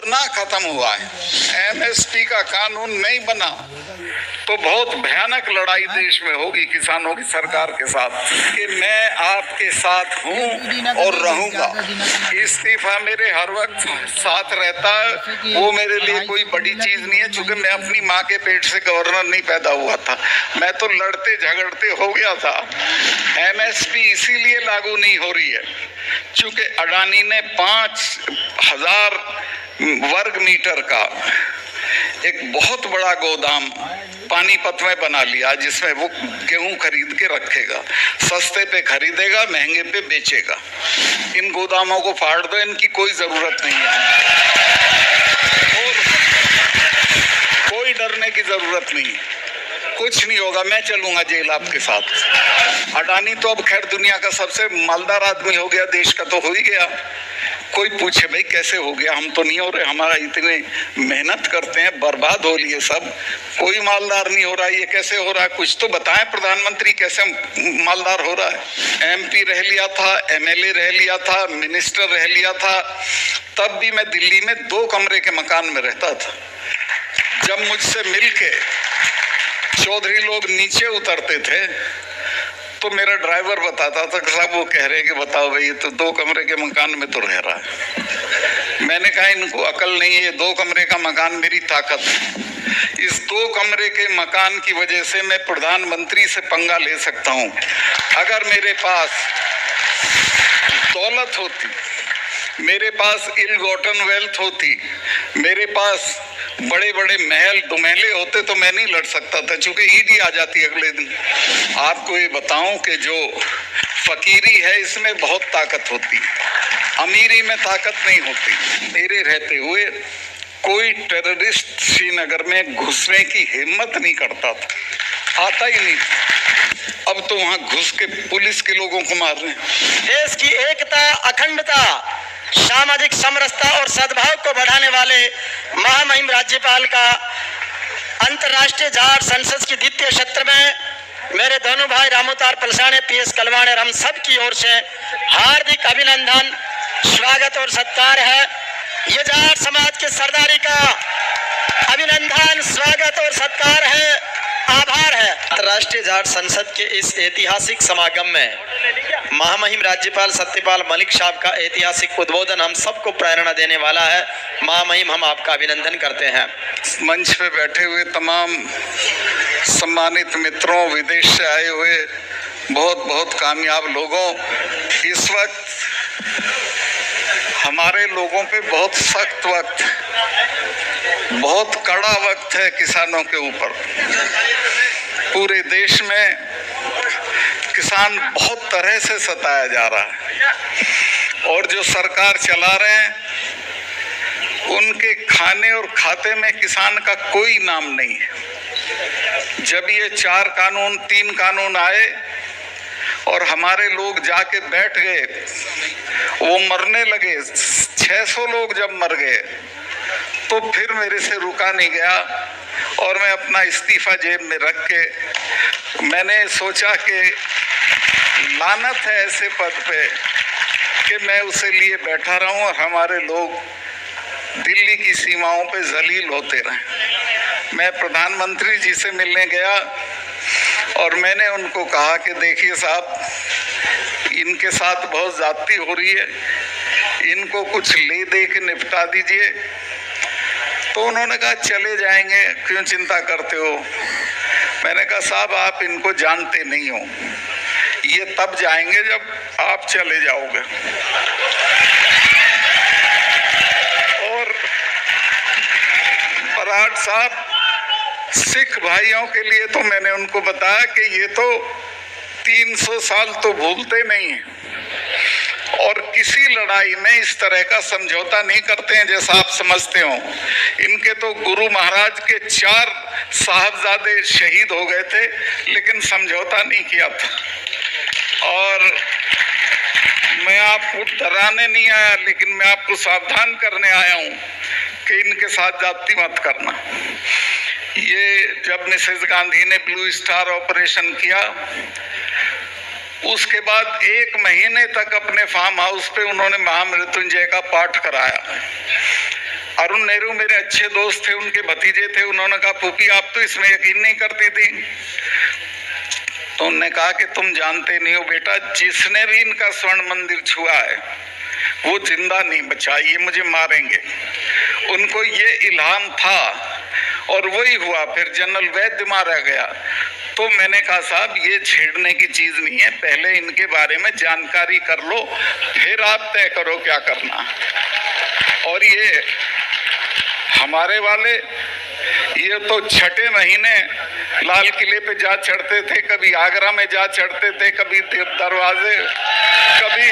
ना खत्म हुआ है, एमएसपी का कानून नहीं बना तो बहुत भयानक लड़ाई देश में होगी किसानों की सरकार के साथ। कि मैं आपके साथ हूं और रहूंगा। इस्तीफा मेरे हर वक्त साथ रहता है, वो मेरे लिए कोई बड़ी चीज नहीं है, क्योंकि मैं अपनी माँ के पेट से गवर्नर नहीं पैदा हुआ था, मैं तो लड़ते झगड़ते हो गया था। एमएसपी इसीलिए लागू नहीं हो रही है क्योंकि अडानी ने 5,000 वर्ग मीटर का एक बहुत बड़ा गोदाम पानीपत में बना लिया, जिसमें वो गेहूं खरीद के रखेगा, सस्ते पे खरीदेगा, महंगे पे बेचेगा। इन गोदामों को फाड़ दो, इनकी कोई जरूरत नहीं है और कोई डरने की जरूरत नहीं, कुछ नहीं होगा। मैं चलूंगा जेल आपके साथ। अडानी तो अब खैर दुनिया का सबसे मालदार आदमी हो गया, देश का तो हो ही गया। कोई पूछे भाई कैसे हो गया, हम तो नहीं हो रहे, हमारा इतने मेहनत करते हैं, बर्बाद हो लिए सब, कोई मालदार नहीं हो रहा, ये कैसे हो रहा है? कुछ तो बताएं प्रधानमंत्री, कैसे मालदार हो रहा है? एमपी रह लिया था, एमएलए रह लिया था, मिनिस्टर रह लिया था, तब भी मैं दिल्ली में 2 कमरे के मकान में रहता था। जब मुझसे मिलके चौधरी लोग नीचे उतरते थे तो मेरा ड्राइवर बताता था कि साहब वो कह रहे हैं कि बताओ भाई, ये तो 2 कमरे के मकान में तो रह रहा है। मैंने कहा इनको अकल नहीं है, 2 कमरे का मकान मेरी ताकत है। इस 2 कमरे के मकान की वजह से मैं प्रधानमंत्री से पंगा ले सकता हूं। अगर मेरे पास दौलत होती, मेरे पास इल गॉटन वेल्थ होती, मेरे पास बड़े बड़े महल दुमहले होते तो मैं नहीं लड़ सकता था, क्योंकि ईद ही आ जाती अगले दिन। आपको ये बताऊं कि जो फकीरी है इसमें बहुत ताकत होती, अमीरी में ताकत नहीं होती। मेरे रहते हुए कोई टेररिस्ट श्रीनगर में घुसने की हिम्मत नहीं करता था, आता ही नहीं। अब तो वहां घुस के पुलिस के लोगों को मार रहे हैं। देश की एकता, अखंडता, सामाजिक समरसता और सद्भाव को बढ़ाने वाले महामहिम राज्यपाल का अंतर्राष्ट्रीय जाट संसद की द्वितीय सत्र में मेरे दोनों भाई रामोतार पलसाने, पीएस कलवाने और हम सब की ओर से हार्दिक अभिनंदन, स्वागत और सत्कार है। ये जाट समाज के सरदारी का अभिनंदन, स्वागत और सत्कार है, आभार है। अंतर्राष्ट्रीय जाट संसद के इस ऐतिहासिक समागम में महामहिम राज्यपाल सत्यपाल मलिक साहब का ऐतिहासिक उद्बोधन हम सबको प्रेरणा देने वाला है। महामहिम, हम आपका अभिनंदन करते हैं। मंच पे बैठे हुए तमाम सम्मानित मित्रों, विदेश से आए हुए बहुत बहुत कामयाब लोगों, इस वक्त हमारे लोगों पे बहुत सख्त वक्त, बहुत कड़ा वक्त है किसानों के ऊपर। पूरे देश में किसान बहुत तरह से सताया जा रहा है और जो सरकार चला रहे हैं उनके खाने और खाते में किसान का कोई नाम नहीं है। जब ये 4 कानून 3 कानून आए और हमारे लोग जाके बैठ गए, वो मरने लगे, 600 लोग जब मर गए तो फिर मेरे से रुका नहीं गया और मैं अपना इस्तीफा जेब में रख के मैंने सोचा कि लानत है ऐसे पद पे कि मैं उसे लिए बैठा रहूं और हमारे लोग दिल्ली की सीमाओं पे जलील होते रहें। मैं प्रधानमंत्री जी से मिलने गया और मैंने उनको कहा कि देखिए साहब, इनके साथ बहुत ज्यादती हो रही है, इनको कुछ ले दे के निपटा दीजिए। तो उन्होंने कहा चले जाएंगे, क्यों चिंता करते हो? मैंने कहा साहब आप इनको जानते नहीं हो, ये तब जाएंगे जब आप चले जाओगे। और बराड़ साहब, सिख भाइयों के लिए तो मैंने उनको बताया कि ये तो 300 साल तो भूलते नहीं हैं और किसी लड़ाई में इस तरह का समझौता नहीं करते हैं जैसा आप समझते हो। इनके तो गुरु महाराज के 4 साहबजादे शहीद हो गए थे लेकिन समझौता नहीं किया था। और मैं आपको डराने नहीं आया, लेकिन मैं आपको सावधान करने आया हूं कि इनके साथ जाति मत करना। ये जब मिसेस गांधी ने ब्लू स्टार ऑपरेशन किया, उसके बाद 1 महीने तक अपने फार्म हाउस पे उन्होंने महामृत्युंजय का पाठ कराया। अरुण नेहरू मेरे अच्छे दोस्त थे, उनके भतीजे थे। उन्होंने कहा फूफी आप तो इसमें यकीन नहीं करती थी। तो उन्होंने कहा कि तुम जानते नहीं हो बेटा, जिसने भी इनका स्वर्ण मंदिर छुआ है वो जिंदा नहीं बचा, ये मुझे मारेंगे। उनको ये इल्हाम था और वही हुआ। फिर जनरल वैद्य मारा गया। तो मैंने कहा साहब ये छेड़ने की चीज नहीं है, पहले इनके बारे में जानकारी कर लो, फिर आप तय करो क्या करना। और ये हमारे वाले ये तो छठे महीने लाल किले पे जा चढ़ते थे, कभी आगरा में जा चढ़ते थे, कभी दरवाजे, कभी